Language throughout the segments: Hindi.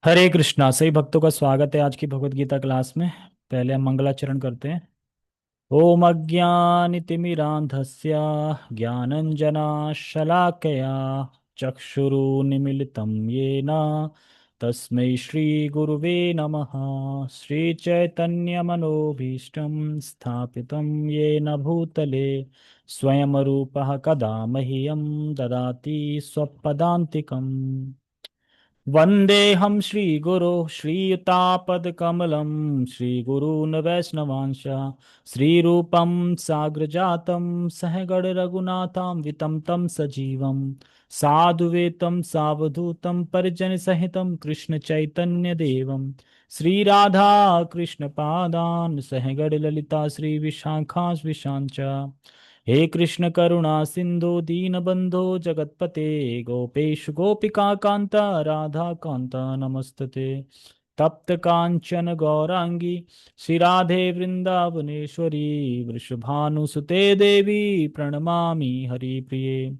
हरे कृष्णा। सही भक्तों का स्वागत है आज की भगवत गीता क्लास में। पहले हम मंगलाचरण करते हैं। ओम अज्ञानितिमिरान्धस्य ज्ञानञ्जनाशलाकया चक्षुरुन्मीलितं येन तस्मै श्रीगुरुवे नमः। श्रीचैतन्यमनोभीष्टं स्थापितं येन भूतले स्वयं रूपः कदा मह्यं ददाति स्वपदान्तिकम्। वन्देऽहं श्रीगुरो श्रीयुतापदकमलं श्रीगुरून् वैष्णवांश श्रीरूपं साग्रजातं सहगणरघुनाथान्वितं तं सजीवं साधुवेतं सावधूतं परिजनसहितं कृष्णचैतन्यदेवं श्रीराधा कृष्णपादान् सहगणललिता श्रीविशाखान्विशाञ्च। हे कृष्ण करुणा सिंधु दीनबंधो जगतपते गोपेश गोपिका कांता राधा कांता नमस्तते। तप्त कांचन गौरांगी श्री राधे वृंदावनेश्वरी वृषभानुसुते देवी प्रणमामि हरिप्रिये।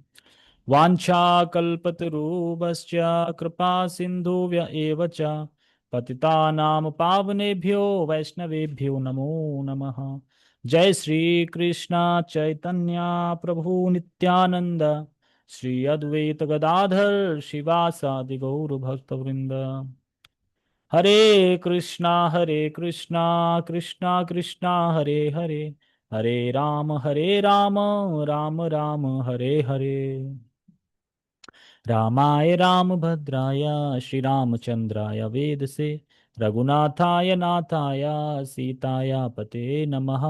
वाञ्छाकल्पतरुभ्यश्च कृपा सिन्धुभ्य एव च पतितानां पावनेभ्यो वैष्णवेभ्यो नमो नमः। जय श्री कृष्ण चैतन्य प्रभु नित्यानंद श्री अद्वैत गदाधर शिवासादि गौर भक्तवृंद। हरे कृष्णा कृष्णा कृष्णा हरे हरे हरे राम राम राम हरे हरे। रामाय रामभद्राय श्रीरामचंद्राय वेदसे रघुनाथाय नाथाय सीताय पते नमः।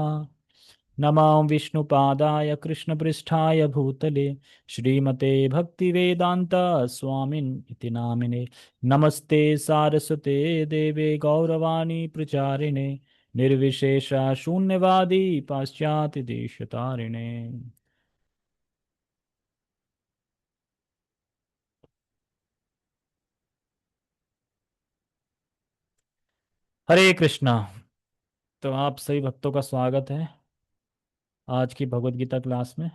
नमः विष्णुपादाय कृष्णपृष्ठाय भूतले श्रीमते भक्तिवेदांत स्वामिन् इति नामिने। नमस्ते सारस्वते देवे गौरवाणी प्रचारिणे निर्विशेष शून्यवादी पाश्चात्य देशतारिणे। हरे कृष्णा। तो आप सभी भक्तों का स्वागत है आज की भगवत गीता क्लास में।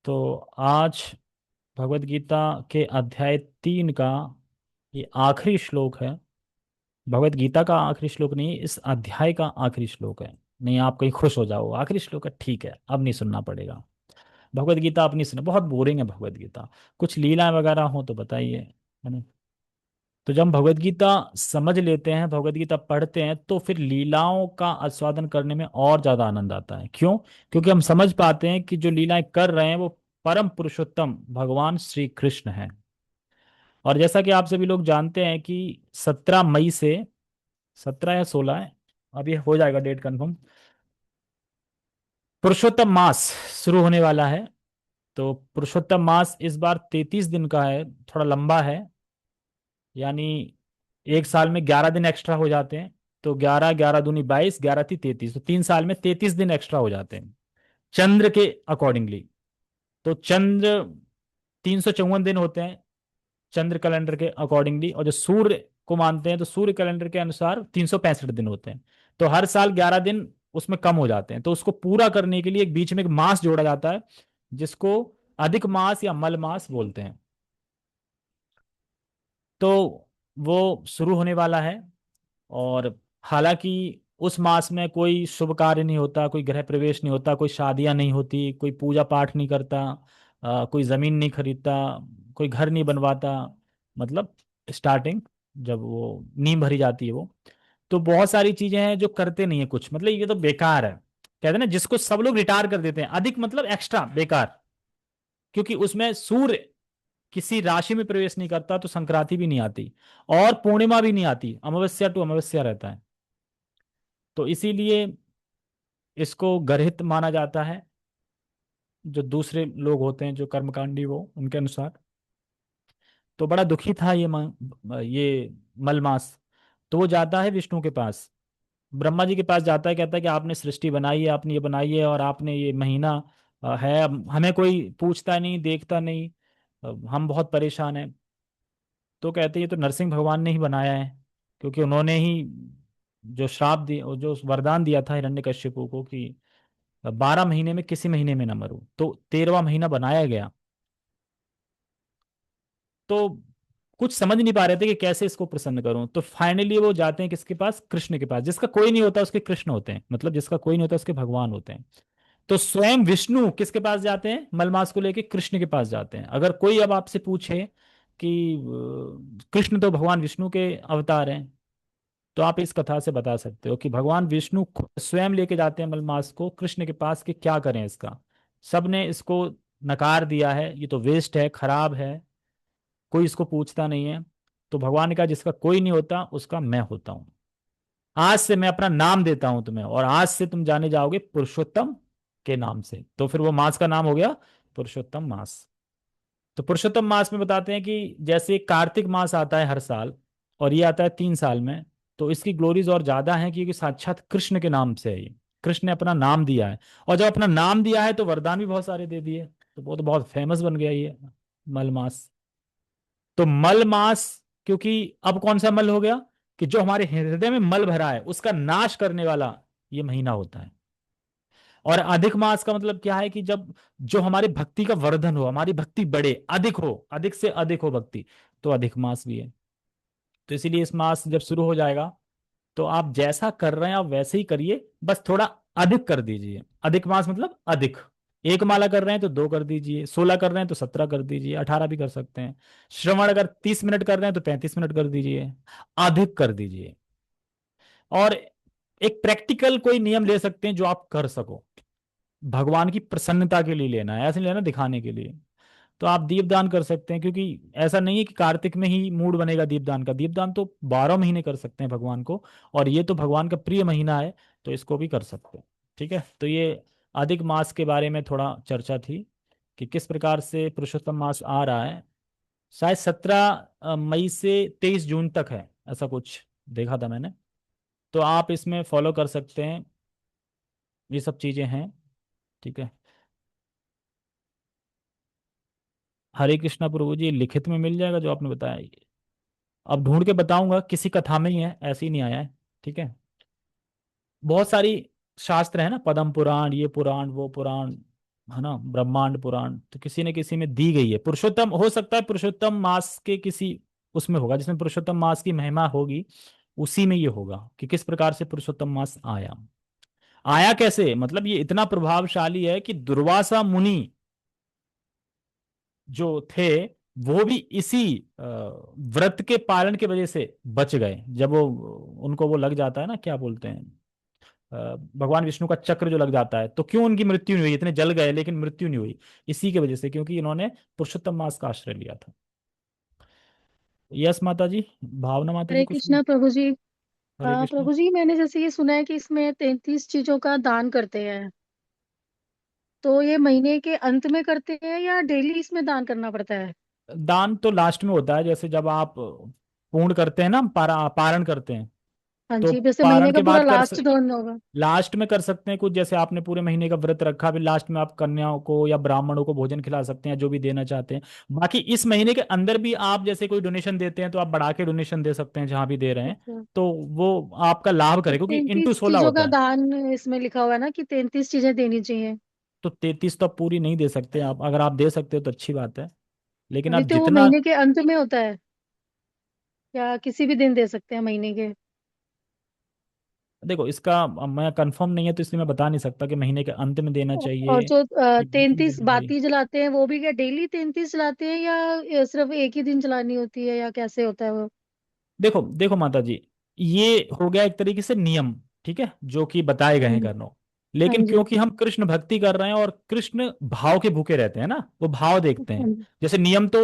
तो आज भगवत गीता के अध्याय 3 का ये आखिरी श्लोक है। भगवत गीता का आखिरी श्लोक नहीं, इस अध्याय का आखिरी श्लोक है। नहीं, आप कहीं खुश हो जाओ, आखिरी श्लोक है, ठीक है, अब नहीं सुनना पड़ेगा। भगवत गीता अपनी सुनो, बहुत बोरिंग है भगवत गीता। कुछ लीला वगैरह हो तो बताइए, है ना। तो जब हम भगवत गीता समझ लेते हैं, भगवत गीता पढ़ते हैं, तो फिर लीलाओं का आस्वादन करने में और ज्यादा आनंद आता है। क्यों? क्योंकि हम समझ पाते हैं कि जो लीलाएं कर रहे हैं वो परम पुरुषोत्तम भगवान श्री कृष्ण है। और जैसा कि आप सभी लोग जानते हैं कि 17 मई से, 17 या 16 है, अभी हो जाएगा डेट कंफर्म, पुरुषोत्तम मास शुरू होने वाला है। तो पुरुषोत्तम मास इस बार 33 दिन का है, थोड़ा लंबा है। यानी एक साल में 11 दिन एक्स्ट्रा हो जाते हैं। तो 11 11 दूनी 22, 11 × 3 = 33, तो 3 साल में 33 दिन एक्स्ट्रा हो जाते हैं चंद्र के अकॉर्डिंगली। तो चंद्र 354 दिन होते हैं चंद्र कैलेंडर के अकॉर्डिंगली, और जो सूर्य को मानते हैं तो सूर्य कैलेंडर के अनुसार 365 दिन होते हैं। तो हर साल 11 दिन उसमें कम हो जाते हैं, तो उसको पूरा करने के लिए एक बीच में एक मास जोड़ा जाता है, जिसको अधिक मास या मल मास बोलते हैं। तो वो शुरू होने वाला है। और हालांकि उस मास में कोई शुभ कार्य नहीं होता, कोई गृह प्रवेश नहीं होता, कोई शादियां नहीं होती, कोई पूजा पाठ नहीं करता, कोई जमीन नहीं खरीदता, कोई घर नहीं बनवाता। मतलब स्टार्टिंग जब वो नींव भरी जाती है वो, तो बहुत सारी चीजें हैं जो करते नहीं है कुछ, मतलब ये तो बेकार है। कहते हैं ना, जिसको सब लोग रिटायर कर देते हैं, अधिक मतलब एक्स्ट्रा बेकार। क्योंकि उसमें सूर्य किसी राशि में प्रवेश नहीं करता, तो संक्रांति भी नहीं आती और पूर्णिमा भी नहीं आती, अमावस्या टू अमावस्या रहता है। तो इसीलिए इसको गर्हित माना जाता है। जो दूसरे लोग होते हैं जो कर्मकांडी, वो उनके अनुसार। तो बड़ा दुखी था ये मलमास। तो वो जाता है विष्णु के पास, ब्रह्मा जी के पास जाता है, कहता है कि आपने सृष्टि बनाई है, आपने ये बनाई है, और आपने ये महीना है, अब हमें कोई पूछता नहीं देखता नहीं, हम बहुत परेशान हैं। तो कहते हैं ये तो नरसिंह भगवान ने ही बनाया है, क्योंकि उन्होंने ही जो श्राप दिया, जो वरदान दिया था हिरण्यकश्यपु को कि 12 महीने में किसी महीने में ना मरो, तो 13वां महीना बनाया गया। तो कुछ समझ नहीं पा रहे थे कि कैसे इसको प्रसन्न करूं। तो फाइनली वो जाते हैं किसके पास? कृष्ण के पास। जिसका कोई नहीं होता उसके कृष्ण होते हैं, मतलब जिसका कोई नहीं होता उसके भगवान होते हैं। तो स्वयं विष्णु किसके पास जाते हैं? मलमास को लेके कृष्ण के पास जाते हैं। अगर कोई अब आपसे पूछे कि कृष्ण तो भगवान विष्णु के अवतार हैं, तो आप इस कथा से बता सकते हो कि भगवान विष्णु खुद स्वयं लेके जाते हैं मलमास को कृष्ण के पास कि क्या करें इसका। सबने इसको नकार दिया है, ये तो वेस्ट है, खराब है, कोई इसको पूछता नहीं है। तो भगवान ने कहा जिसका कोई नहीं होता उसका मैं होता हूं। आज से मैं अपना नाम देता हूं तुम्हें, और आज से तुम जाने जाओगे पुरुषोत्तम के नाम से। तो फिर वो मास का नाम हो गया पुरुषोत्तम मास। तो पुरुषोत्तम मास में बताते हैं कि जैसे कार्तिक मास आता है हर साल, और ये आता है 3 साल में, तो इसकी ग्लोरीज और ज्यादा है क्योंकि साक्षात कृष्ण के नाम से है ये। कृष्ण ने अपना नाम दिया है, और जब अपना नाम दिया है तो वरदान भी बहुत सारे दे दिए, तो वो तो बहुत फेमस बन गया ये मल मास। तो मल मास, क्योंकि अब कौन सा मल हो गया? कि जो हमारे हृदय में मल भरा है उसका नाश करने वाला ये महीना होता है। और अधिक मास का मतलब क्या है? कि जब जो हमारी भक्ति का वर्धन हो, हमारी भक्ति बढ़े, अधिक हो, अधिक से अधिक हो भक्ति, तो अधिक मास भी है। तो इसीलिए इस मास जब शुरू हो जाएगा, तो आप जैसा कर रहे हैं आप वैसे ही करिए, बस थोड़ा अधिक कर दीजिए। अधिक मास मतलब अधिक। एक माला कर रहे हैं तो 2 कर दीजिए, 16 कर रहे हैं तो 17 कर दीजिए, 18 भी कर सकते हैं। श्रवण अगर 30 मिनट कर रहे हैं तो 35 मिनट कर दीजिए, अधिक कर दीजिए। और एक प्रैक्टिकल कोई नियम ले सकते हैं जो आप कर सको। भगवान की प्रसन्नता के लिए लेना है, ऐसे नहीं लेना दिखाने के लिए। तो आप दीपदान कर सकते हैं, क्योंकि ऐसा नहीं है कि कार्तिक में ही मूड बनेगा दीपदान का। दीपदान तो 12 महीने कर सकते हैं भगवान को, और ये तो भगवान का प्रिय महीना है, तो इसको भी कर सकते हैं। ठीक है, तो ये अधिक मास के बारे में थोड़ा चर्चा थी कि किस प्रकार से पुरुषोत्तम मास आ रहा है। शायद 17 मई से 23 जून तक है, ऐसा कुछ देखा था मैंने। तो आप इसमें फॉलो कर सकते हैं, ये सब चीज़ें हैं। ठीक है। हरे कृष्णा प्रभु जी, लिखित में मिल जाएगा जो आपने बताया? अब ढूंढ के बताऊंगा, किसी कथा में ही है, ऐसे ही नहीं आया है। ठीक है। बहुत सारी शास्त्र है ना, पद्म पुराण, ये पुराण, वो पुराण, है ना, ब्रह्मांड पुराण, तो किसी न किसी में दी गई है। पुरुषोत्तम हो सकता है पुरुषोत्तम मास के किसी उसमें होगा जिसमें पुरुषोत्तम मास की महिमा होगी, उसी में ये होगा कि किस प्रकार से पुरुषोत्तम मास आया। आया कैसे? मतलब ये इतना प्रभावशाली है कि दुर्वासा मुनि जो थे, वो भी इसी व्रत के पालन की वजह से बच गए। जब वो उनको वो लग जाता है ना, क्या बोलते हैं, भगवान विष्णु का चक्र जो लग जाता है, तो क्यों उनकी मृत्यु नहीं हुई? इतने जल गए लेकिन मृत्यु नहीं हुई, इसी की वजह से, क्योंकि इन्होंने पुरुषोत्तम मास का आश्रय लिया था। यस माता जी। भावना माता जी हरे कुछ? कृष्णा प्रभु जी। हरे कृष्ण। प्रभु जी, मैंने जैसे ये सुना है कि इसमें 33 चीजों का दान करते हैं। तो ये महीने के अंत में करते हैं या डेली इसमें दान करना पड़ता है? दान तो लास्ट में होता है, जैसे जब आप पूर्ण करते हैं ना, पारण करते हैं, हाँ तो जी, जैसे पारण महीने का के पूरा बाद लास्ट दान होगा। लास्ट में कर सकते हैं कुछ। जैसे आपने पूरे महीने का व्रत रखा, फिर लास्ट में आप कन्याओं को या ब्राह्मणों को भोजन खिला सकते हैं, जो भी देना चाहते हैं। बाकी इस महीने के अंदर भी आप जैसे कोई डोनेशन देते हैं तो आप बढ़ा के डोनेशन दे सकते हैं जहां भी दे रहे हैं। अच्छा। तो वो आपका लाभ तो करेगा, क्योंकि इंटू 33 16 चीजों होता का है। दान इसमें लिखा हुआ है ना कि 33 चीजें देनी चाहिए। तो 33 तो आप पूरी नहीं दे सकते। आप अगर आप दे सकते हो तो अच्छी बात है, लेकिन अभी आप तो वो जितना। महीने के अंत में होता है या किसी भी दिन दे सकते हैं महीने के? देखो, इसका मैं कंफर्म नहीं है, तो इसलिए मैं बता नहीं सकता कि महीने के अंत में देना और चाहिए जो कि बीच में 33 देना चाहिए। बाती जलाते हैं वो भी क्या डेली 33 जलाते हैं या सिर्फ एक ही दिन जलानी होती है या कैसे होता है वो? देखो देखो माता जी, ये हो गया एक तरीके से नियम, ठीक है, जो कि बताए गए हैं हम्म। करनो। हाँ लेकिन जी। क्योंकि हम कृष्ण भक्ति कर रहे हैं और कृष्ण भाव के भूखे रहते हैं ना, वो भाव देखते हैं। हाँ जी। जैसे नियम तो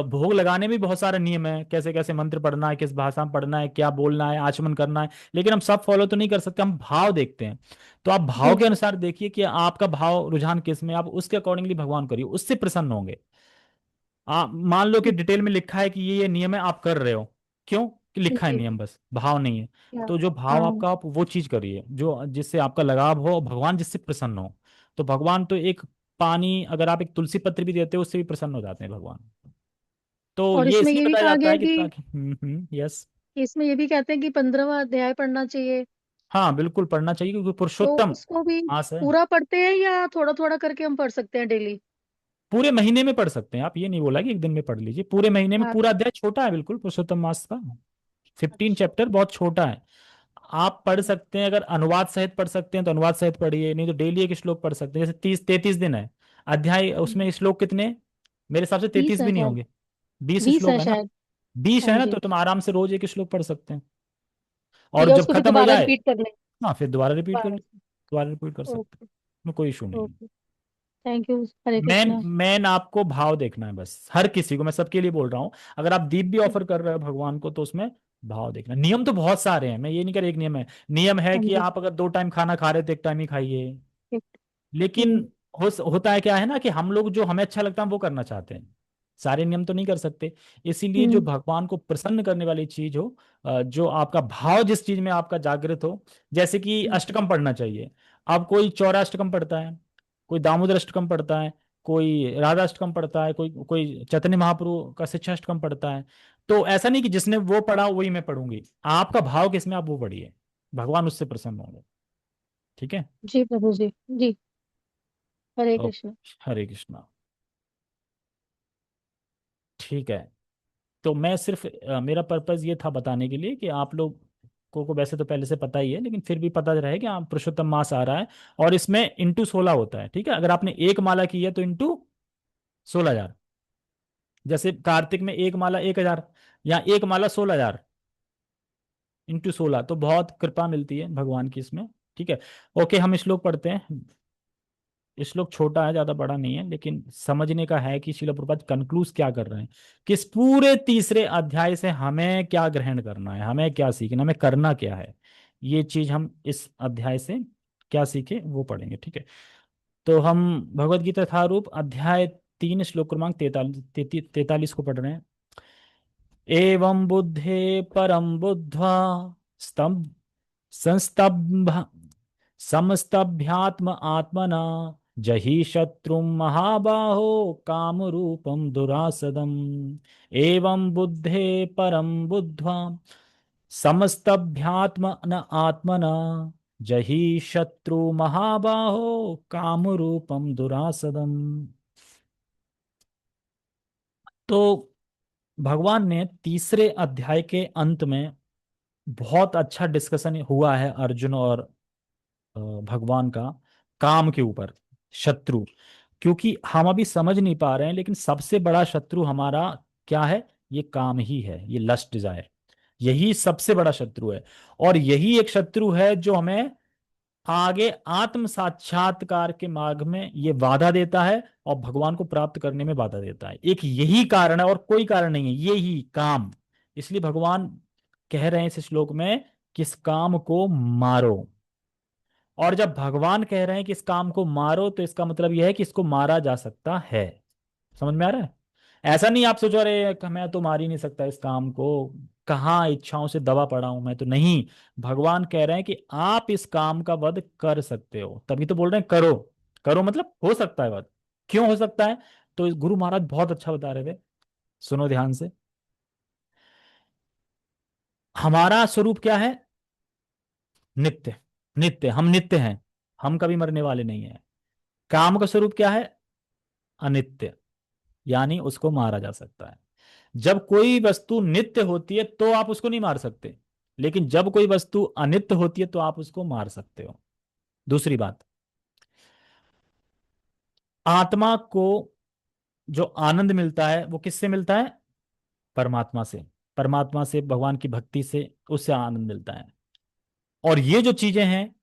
भोग लगाने में भी बहुत सारे नियम है, कैसे कैसे मंत्र पढ़ना है, किस भाषा में पढ़ना है, क्या बोलना है, आचमन करना है। लेकिन हम सब फॉलो तो नहीं कर सकते, हम भाव देखते हैं। तो आप भाव जी के जी। अनुसार देखिए कि आपका भाव रुझान किस में, आप उसके अकॉर्डिंगली भगवान करिए, उससे प्रसन्न होंगे। आप मान लो कि डिटेल में लिखा है कि ये नियम है, आप कर रहे हो, क्यों? कि लिखा है जी। नियम, बस भाव नहीं है। क्या? तो जो भाव हाँ। आपका, आप वो चीज करिए जो जिससे आपका लगाव हो, और भगवान जिससे प्रसन्न हो। तो भगवान तो एक पानी, अगर आप एक तुलसी पत्र भी देते हो उससे भी प्रसन्न हो जाते हैं भगवान। तो और ये इसमें इसलिए ये भी बताया कहा जाता गया है है कि कि ताकि यस। इसमें ये भी कहते हैं कि 15वां अध्याय पढ़ना चाहिए। हाँ बिल्कुल पढ़ना चाहिए, क्योंकि तो पुरुषोत्तम उसको भी मास है। पूरा पढ़ते हैं या थोड़ा थोड़ा करके हम पढ़ सकते हैं डेली? पूरे महीने में पढ़ सकते हैं आप, ये नहीं बोला कि एक दिन में पढ़ लीजिए, पूरे महीने में। हाँ। पूरा अध्याय छोटा है बिल्कुल पुरुषोत्तम मास का, 15 अच्छा। चैप्टर, बहुत छोटा है। आप पढ़ सकते हैं, अगर अनुवाद सहित पढ़ सकते हैं तो अनुवाद सहित पढ़िए, नहीं तो डेली एक श्लोक पढ़ सकते हैं। जैसे 30 33 दिन है अध्याय, उसमें श्लोक कितने, मेरे हिसाब से 20 33 भी है नहीं शायद। होंगे, 20 20 श्लोक है है ना। शायद। 20 हाँ है ना, तो जी। तुम आराम से रोज एक श्लोक पढ़ सकते हैं। और ठीक है, जब उसको फिर खत्म हो दोबारा जाए, रिपीट कर लें। हाँ फिर दोबारा रिपीट कर, दोबारा से। दोबारा रिपीट कर सकते हैं, ओके। उसमें कोई इशू नहीं है। Okay. Thank you. Hare man Krishna. Man आपको भाव देखना है बस, हर किसी को, मैं सबके लिए बोल रहा हूँ। अगर आप दीप भी ऑफर कर रहे हो भगवान को, तो उसमें भाव देखना। नियम तो बहुत सारे हैं, मैं ये नहीं कर, एक नियम है, नियम है हाँ कि जी। आप अगर 2 टाइम खाना खा रहे हो तो 1 टाइम ही खाइए। ठीक। लेकिन हम्म। होता है क्या है ना, कि हम लोग जो हमें अच्छा लगता है हम वो करना चाहते हैं, सारे नियम तो नहीं कर सकते। इसीलिए जो हम्म। भगवान को प्रसन्न करने वाली चीज हो, जो आपका भाव जिस चीज में आपका जागृत हो, जैसे कि हम्म। अष्टकम पढ़ना चाहिए। अब कोई चौराष्टकम पढ़ता है, कोई दामोदर अष्टकम पढ़ता है, कोई राधा अष्टकम पढ़ता है, कोई कोई चैतन्य महाप्रभु का शिक्षाष्टकम पढ़ता है। तो ऐसा नहीं कि जिसने वो पढ़ा वही मैं पढ़ूंगी, आपका भाव किसमें आप वो पढ़िए, भगवान उससे प्रसन्न होंगे। ठीक है। जी प्रभु जी। जी। हरे ओके, कृष्णा। हरे कृष्णा। ठीक है। तो मैं सिर्फ मेरा पर्पस ये था बताने के लिए कि आप लोग को वैसे तो पहले से पता ही है, लेकिन फिर भी पता रहे कि हाँ पुरुषोत्तम मास आ रहा है, और इसमें इंटू 16 होता है। ठीक है, अगर आपने एक माला की है तो इंटू 16,000। जैसे कार्तिक में एक माला 1,000, या एक माला 16,000, इंटू 16, तो बहुत कृपा मिलती है भगवान की इसमें। ठीक है। ओके, हम श्लोक पढ़ते हैं। श्लोक छोटा है, ज्यादा बड़ा नहीं है, लेकिन समझने का है कि श्रील प्रभुपाद कंक्लूज क्या कर रहे हैं, किस पूरे तीसरे अध्याय से हमें क्या ग्रहण करना है, हमें क्या सीखना, हमें करना क्या है। ये चीज हम इस अध्याय से क्या सीखे वो पढ़ेंगे। ठीक है। तो हम भगवत गीता यथारूप अध्याय 3 श्लोक क्रमांक 43 को पढ़ रहे हैं। एवं बुद्धे परम बुद्ध्वा स्तंभ संस्तंभ समस्तभ्यात्म आत्मना जहि शत्रु महाबाहो काम रूपम दुरासदम। एवं बुद्धे परम बुद्ध्वा समस्तभ्यात्म न आत्मना जहि शत्रु महाबाहो काम रूपम दुरासदम। तो भगवान ने तीसरे अध्याय के अंत में बहुत अच्छा डिस्कशन हुआ है अर्जुन और भगवान का, काम के ऊपर, शत्रु। क्योंकि हम अभी समझ नहीं पा रहे हैं, लेकिन सबसे बड़ा शत्रु हमारा क्या है, ये काम ही है, ये लस्ट डिजायर, यही सबसे बड़ा शत्रु है। और यही एक शत्रु है जो हमें आगे आत्म साक्षात्कार के मार्ग में ये वाधा देता है, और भगवान को प्राप्त करने में बाधा देता है। एक यही कारण है और कोई कारण नहीं है, यही काम। इसलिए भगवान कह रहे हैं इस श्लोक में कि इस काम को मारो। और जब भगवान कह रहे हैं कि इस काम को मारो, तो इसका मतलब यह है कि इसको मारा जा सकता है। समझ में आ रहा है? ऐसा नहीं आप सोचो अरे मैं तो मार ही नहीं सकता इस काम को, कहाँ इच्छाओं से दबा पड़ा हूं मैं तो, नहीं। भगवान कह रहे हैं कि आप इस काम का वध कर सकते हो, तभी तो बोल रहे हैं करो। करो मतलब हो सकता है वध। क्यों हो सकता है? तो इस गुरु महाराज बहुत अच्छा बता रहे थे, सुनो ध्यान से। हमारा स्वरूप क्या है? नित्य। नित्य, हम नित्य हैं, हम कभी मरने वाले नहीं हैं। काम का स्वरूप क्या है? अनित्य, यानी उसको मारा जा सकता है। जब कोई वस्तु नित्य होती है तो आप उसको नहीं मार सकते, लेकिन जब कोई वस्तु अनित्य होती है तो आप उसको मार सकते हो। दूसरी बात, आत्मा को जो आनंद मिलता है वो किससे मिलता है? परमात्मा से। परमात्मा से, भगवान की भक्ति से, उससे आनंद मिलता है। और ये जो चीजें हैं,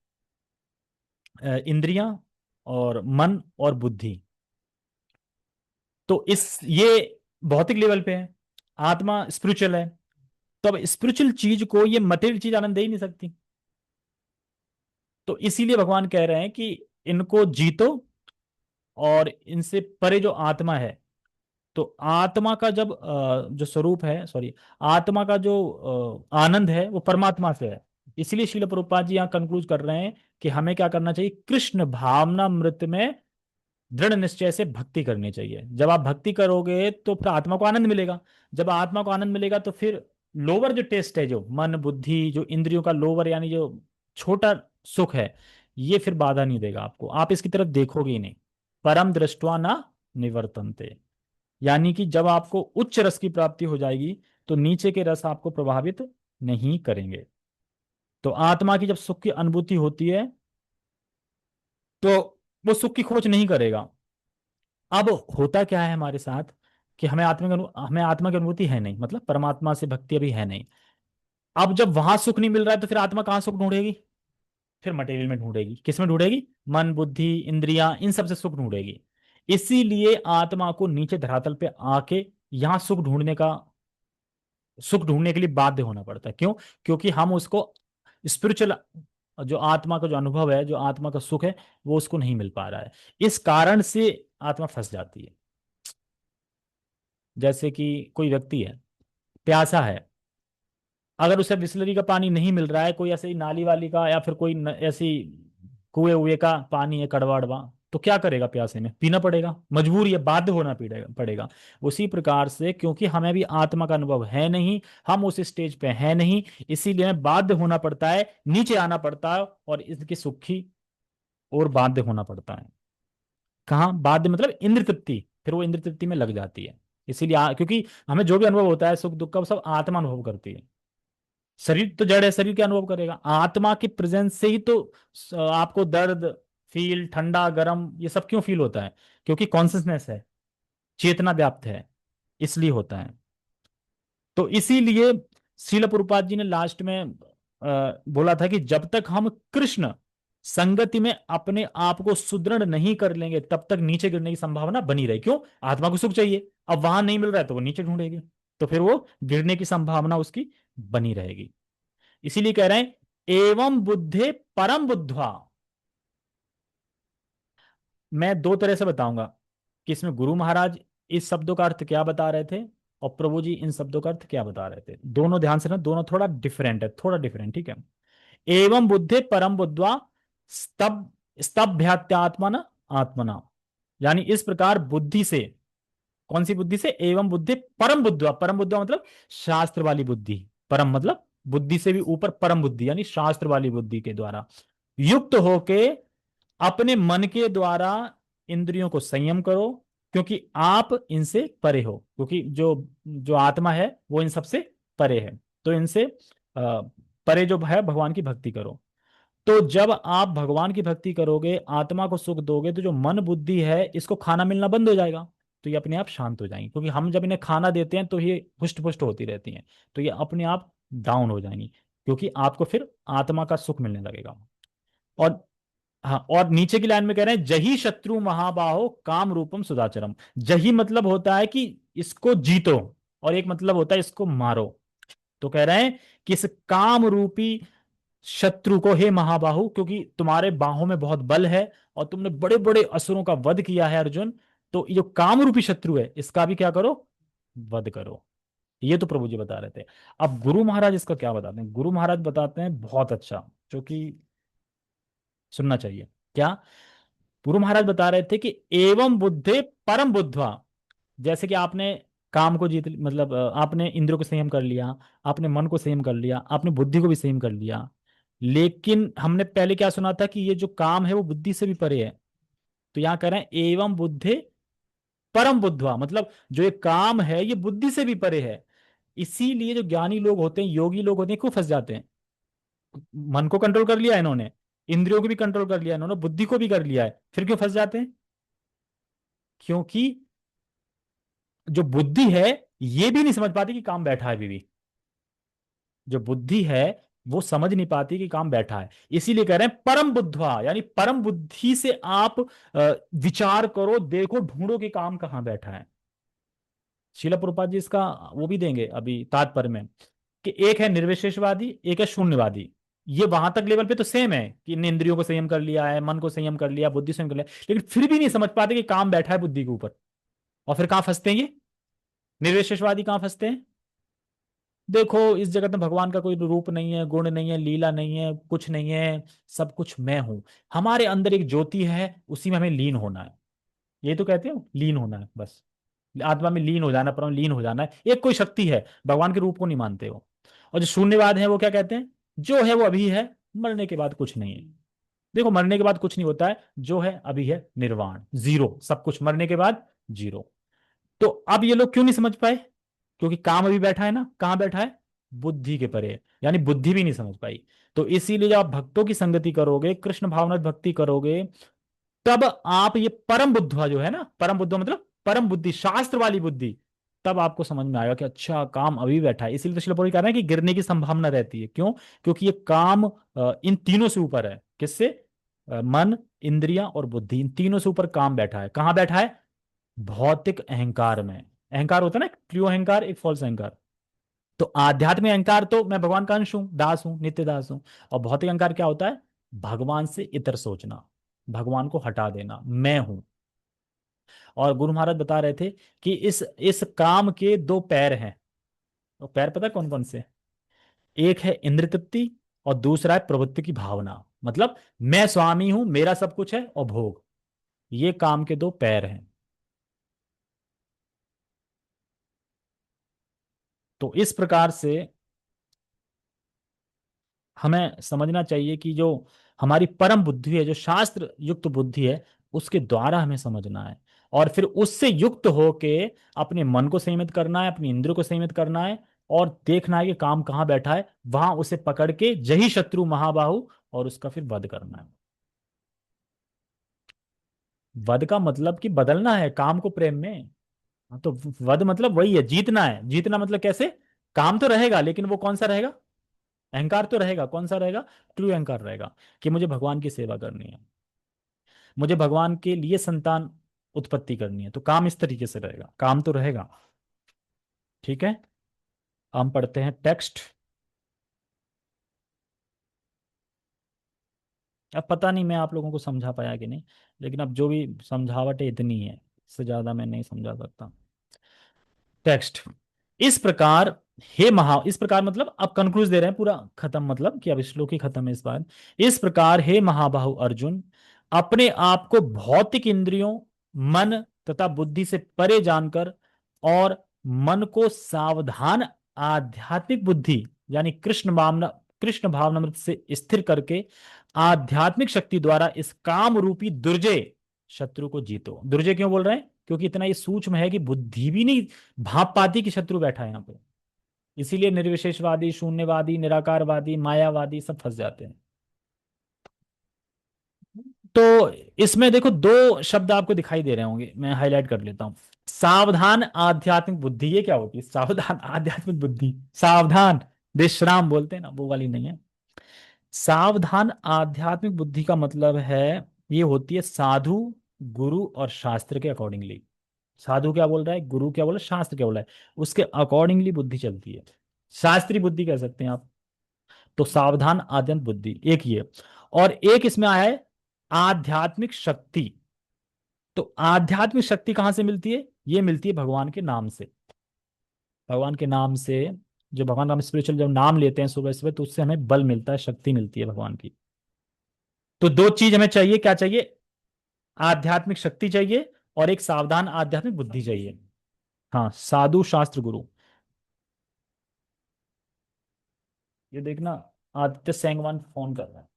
इंद्रियां और मन और बुद्धि, तो इस ये भौतिक लेवल पे है, आत्मा स्पिरिचुअल है। तो अब स्पिरिचुअल चीज को ये मटेरियल चीज आनंद दे ही नहीं सकती। तो इसीलिए भगवान कह रहे हैं कि इनको जीतो, और इनसे परे जो आत्मा है, तो आत्मा का जब जो स्वरूप है, सॉरी, आत्मा का जो आनंद है वो परमात्मा से है। इसलिए श्रील प्रभुपाद जी यहाँ कंक्लूज कर रहे हैं कि हमें क्या करना चाहिए, कृष्ण भावना मृत में दृढ़ निश्चय से भक्ति करनी चाहिए। जब आप भक्ति करोगे तो फिर आत्मा को आनंद मिलेगा। जब आत्मा को आनंद मिलेगा तो फिर लोअर जो टेस्ट है, जो मन बुद्धि जो इंद्रियों का लोअर, यानी जो छोटा सुख है, ये फिर बाधा नहीं देगा आपको, आप इसकी तरफ देखोगे ही नहीं। परम दृष्टवा ना निवर्तन्ते। यानी कि जब आपको उच्च रस की प्राप्ति हो जाएगी तो नीचे के रस आपको प्रभावित नहीं करेंगे। तो आत्मा की जब सुख की अनुभूति होती है तो वो सुख की खोज नहीं करेगा। अब होता क्या है हमारे साथ कि हमें आत्मा की अनुभूति है नहीं, मतलब परमात्मा से भक्ति अभी है नहीं। अब जब वहां सुख नहीं मिल रहा है तो फिर आत्मा कहाँ सुख ढूंढेगी? फिर मटेरियल में ढूंढेगी। किस में ढूंढेगी? मन बुद्धि इंद्रियां इन सब से सुख ढूंढेगी। इसीलिए आत्मा को नीचे धरातल पे आके यहाँ सुख ढूंढने के लिए बाध्य होना पड़ता है। क्यों? क्योंकि हम उसको स्पिरिचुअल, जो आत्मा का जो अनुभव है, जो आत्मा का सुख है, वो उसको नहीं मिल पा रहा है। इस कारण से आत्मा फंस जाती है। जैसे कि कोई व्यक्ति है, प्यासा है, अगर उसे बिस्लरी का पानी नहीं मिल रहा है, कोई ऐसे ही नाली वाली का या फिर कोई ऐसी कुएं हुए का पानी है कड़वा अड़वा, तो क्या करेगा? प्यासे में पीना पड़ेगा, मजबूरी है, बाध्य होना पड़ेगा। उसी प्रकार से क्योंकि हमें भी आत्मा का अनुभव है नहीं, हम उस स्टेज पे है नहीं, इसीलिए हमें बाध्य होना पड़ता है, नीचे आना पड़ता है और इसकी सुखी और बाध्य होना पड़ता है। कहाँ बाध्य? मतलब इंद्र तृप्ति, फिर वो इंद्र तृप्ति में लग जाती है। इसीलिए क्योंकि हमें जो भी अनुभव होता है सुख दुख का, वो सब आत्मा अनुभव करती है। शरीर तो जड़ है, शरीर क्या अनुभव करेगा? आत्मा की प्रेजेंस से ही तो आपको दर्द फील, ठंडा गर्म, ये सब क्यों फील होता है? क्योंकि कॉन्सियसनेस है, चेतना व्याप्त है, इसलिए होता है। तो इसीलिए श्रील प्रभुपाद जी ने लास्ट में बोला था कि जब तक हम कृष्ण संगति में अपने आप को सुदृढ़ नहीं कर लेंगे तब तक नीचे गिरने की संभावना बनी रही। क्यों? आत्मा को सुख चाहिए, अब वहां नहीं मिल रहा है तो वो नीचे ढूंढेगी, तो फिर वो गिरने की संभावना उसकी बनी रहेगी। इसीलिए कह रहे हैं एवं बुद्धे परम बुद्ध्वा। मैं दो तरह से बताऊंगा कि इसमें गुरु महाराज इस शब्दों का अर्थ क्या बता रहे थे और प्रभु जी इन शब्दों का अर्थ क्या बता रहे थे। दोनों ध्यान से ना, दोनों थोड़ा डिफरेंट है, थोड़ा डिफरेंट, ठीक है। एवं बुद्धे परम बुद्ध्वा स्तब स्तभ्यात्यात्मना आत्मना। यानी इस प्रकार बुद्धि से, कौन सी बुद्धि से? एवं बुद्धि परम बुद्धिवा। परम बुद्धिवा मतलब शास्त्र वाली बुद्धि। परम मतलब बुद्धि से भी ऊपर परम बुद्धि, यानी शास्त्र वाली बुद्धि के द्वारा युक्त होके अपने मन के द्वारा इंद्रियों को संयम करो, क्योंकि आप इनसे परे हो। क्योंकि जो जो आत्मा है वो इन सबसे परे है, तो इनसे परे जो है भगवान की भक्ति करो। तो जब आप भगवान की भक्ति करोगे, आत्मा को सुख दोगे, तो जो मन बुद्धि है इसको खाना मिलना बंद हो जाएगा, तो ये अपने आप शांत हो जाएंगी। क्योंकि हम जब इन्हें खाना देते हैं तो ये पुष्ट पुष्ट होती रहती हैं, तो ये अपने आप डाउन हो जाएंगी, क्योंकि आपको फिर आत्मा का सुख मिलने लगेगा। और हाँ, और नीचे की लाइन में कह रहे हैं जही शत्रु महाबाहो काम रूपम सुदाचरम। जही मतलब होता है कि इसको जीतो, और एक मतलब होता है इसको मारो। तो कह रहे हैं कि इस काम रूपी शत्रु को, हे महाबाहु, क्योंकि तुम्हारे बाहों में बहुत बल है और तुमने बड़े बड़े असुरों का वध किया है अर्जुन, तो ये जो काम रूपी शत्रु है इसका भी क्या करो? वध करो। ये तो प्रभु जी बता रहे थे। अब गुरु महाराज इसका क्या बताते हैं? गुरु महाराज बताते हैं बहुत अच्छा, जो कि सुनना चाहिए। क्या गुरु महाराज बता रहे थे? कि एवं बुद्धे परम बुद्धवा। जैसे कि आपने काम को जीत, मतलब आपने इंद्रियों को संयम कर लिया, आपने मन को संयम कर लिया, आपने बुद्धि को भी संयम कर लिया, लेकिन हमने पहले क्या सुना था कि ये जो काम है वो बुद्धि से भी परे है। तो यहां कह रहे हैं एवं बुद्धे परम बुद्धवा, मतलब जो ये काम है ये बुद्धि से भी परे है। इसीलिए जो ज्ञानी लोग होते हैं, योगी लोग होते हैं, क्यों फंस जाते हैं? मन को कंट्रोल कर लिया इन्होंने, इंद्रियों को भी कंट्रोल कर लिया इन्होंने, बुद्धि को भी कर लिया है, फिर क्यों फंस जाते हैं? क्योंकि जो बुद्धि है ये भी नहीं समझ पाती कि काम बैठा है अभी भी। जो बुद्धि है वो समझ नहीं पाती कि काम बैठा है। इसीलिए कह रहे हैं परम बुद्धवा, यानी परम बुद्धि से आप विचार करो, देखो, ढूंढो कि काम कहाँ बैठा है। शिला प्रभुपाद जी इसका वो भी देंगे अभी तात्पर्य में, कि एक है निर्विशेषवादी, एक है शून्यवादी। ये वहां तक लेवल पे तो सेम है कि इन इंद्रियों को संयम कर लिया है, मन को संयम कर लिया, बुद्धि संयम कर लिया, लेकिन फिर भी नहीं समझ पाते कि काम बैठा है बुद्धि के ऊपर। और फिर कहां फंसते हैं ये निर्विशेषवादी? कहां फंसते हैं? देखो, इस जगत में भगवान का कोई रूप नहीं है, गुण नहीं है, लीला नहीं है, कुछ नहीं है, सब कुछ मैं हूं। हमारे अंदर एक ज्योति है, उसी में हमें लीन होना है। ये तो कहते हो लीन होना है, बस आत्मा में लीन हो जाना, परम लीन हो जाना है। एक कोई शक्ति है, भगवान के रूप को नहीं मानते हो। और जो शून्यवाद है वो क्या कहते हैं? जो है वो अभी है, मरने के बाद कुछ नहीं है। देखो, मरने के बाद कुछ नहीं होता है, जो है अभी है निर्वाण, जीरो, सब कुछ मरने के बाद जीरो। तो अब ये लोग क्यों नहीं समझ पाए? क्योंकि काम अभी बैठा है ना, कहाँ बैठा है? बुद्धि के परे, यानी बुद्धि भी नहीं समझ पाई। तो इसीलिए जब आप भक्तों की संगति करोगे, कृष्ण भावना भक्ति करोगे, तब आप ये परम बुद्धवा जो है ना, परम बुद्धवा मतलब परम बुद्धि, शास्त्र वाली बुद्धि, तब आपको समझ में आएगा कि अच्छा काम अभी बैठा है। इसीलिए तो शिल कह रहे हैं कि गिरने की संभावना रहती है। क्यों? क्योंकि ये काम इन तीनों से ऊपर है। किससे? मन, इंद्रियां और बुद्धि, इन तीनों से ऊपर काम बैठा है। कहाँ बैठा है? भौतिक अहंकार में। अहंकार होता है ना, एक ट्रू अहंकार, एक फॉल्स अहंकार। तो आध्यात्मिक अहंकार तो मैं भगवान का अंश हूं, दास हूं, नित्य दास हूं। और भौतिक अहंकार क्या होता है? भगवान से इतर सोचना, भगवान को हटा देना, मैं हूं। और गुरु महाराज बता रहे थे कि इस काम के दो पैर हैं। तो पैर पता है कौन कौन से? एक है इंद्र तृप्ति, और दूसरा है प्रवृत्ति की भावना। मतलब मैं स्वामी हूं, मेरा सब कुछ है, और भोग। ये काम के दो पैर हैं। तो इस प्रकार से हमें समझना चाहिए कि जो हमारी परम बुद्धि है, जो शास्त्र युक्त बुद्धि है, उसके द्वारा हमें समझना है। और फिर उससे युक्त होके अपने मन को संयमित करना है, अपनी इंद्रियों को संयमित करना है, और देखना है कि काम कहाँ बैठा है, वहां उसे पकड़ के जही शत्रु महाबाहु, और उसका फिर वध करना है। वध का मतलब कि बदलना है काम को प्रेम में। हाँ, तो वध मतलब वही है, जीतना है। जीतना मतलब कैसे? काम तो रहेगा, लेकिन वो कौन सा रहेगा? अहंकार तो रहेगा, कौन सा रहेगा? ट्रू अहंकार रहेगा, कि मुझे भगवान की सेवा करनी है, मुझे भगवान के लिए संतान उत्पत्ति करनी है। तो काम इस तरीके से रहेगा, काम तो रहेगा। ठीक है, हम पढ़ते हैं टेक्स्ट। अब पता नहीं मैं आप लोगों को समझा पाया कि नहीं, लेकिन अब जो भी समझावट है इतनी है, इससे ज्यादा मैं नहीं समझा सकता। टेक्स्ट। इस प्रकार इस प्रकार मतलब अब कंक्लूज दे रहे हैं पूरा खत्म, मतलब कि अब श्लोक ही खत्म है इस बार। इस प्रकार हे महाबाहु अर्जुन, अपने आप को भौतिक इंद्रियों, मन तथा बुद्धि से परे जानकर, और मन को सावधान आध्यात्मिक बुद्धि यानी कृष्ण भावनामृत से स्थिर करके आध्यात्मिक शक्ति द्वारा इस काम रूपी दुर्जय शत्रु को जीतो। दुर्जय क्यों बोल रहे हैं? क्योंकि इतना ये सूक्ष्म है कि बुद्धि भी नहीं भाप पाती कि शत्रु बैठा है यहाँ पे। इसीलिए निर्विशेषवादी, शून्यवादी, निराकारवादी, मायावादी सब फंस जाते हैं। तो इसमें देखो दो शब्द आपको दिखाई दे रहे होंगे, मैं हाईलाइट कर लेता हूं। सावधान आध्यात्मिक बुद्धि, ये क्या होती है? सावधान आध्यात्मिक बुद्धि, सावधान विश्राम बोलते हैं ना, वो वाली नहीं है। सावधान आध्यात्मिक बुद्धि का मतलब है, ये होती है साधु, गुरु और शास्त्र के अकॉर्डिंगली। साधु क्या बोल रहा है, गुरु क्या बोल रहा है, शास्त्र क्या बोल रहा है, उसके अकॉर्डिंगली बुद्धि चलती है। शास्त्रीय बुद्धि कह सकते हैं आप। तो सावधान आद्यंत बुद्धि एक ये। और एक इसमें आया है आध्यात्मिक शक्ति। तो आध्यात्मिक शक्ति कहां से मिलती है? ये मिलती है भगवान के नाम से। भगवान के नाम से, जो भगवान का हम स्पिरिचुअल जब नाम लेते हैं सुबह सुबह, तो उससे हमें बल मिलता है, शक्ति मिलती है भगवान की। तो दो चीज हमें चाहिए, क्या चाहिए? आध्यात्मिक शक्ति चाहिए, और एक सावधान आध्यात्मिक बुद्धि चाहिए। हाँ, साधु शास्त्र गुरु। ये देखना, आदित्य सेंगवान फोन कर रहा है।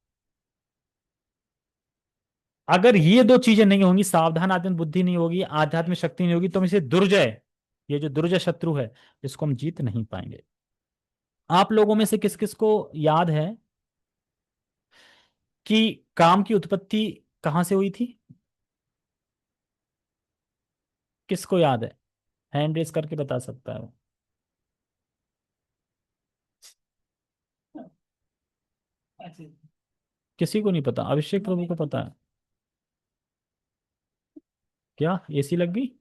अगर ये दो चीजें नहीं होंगी, सावधान आत्म बुद्धि नहीं होगी, आध्यात्मिक शक्ति नहीं होगी, तो हम इसे दुर्जय, ये जो दुर्जय शत्रु है, इसको हम जीत नहीं पाएंगे। आप लोगों में से किस किस को याद है कि काम की उत्पत्ति कहां से हुई थी? किसको याद है? हैंड रेस करके बता सकता है वो। किसी को नहीं पता? अभिषेक प्रभु को पता है। क्या एसी लग गई?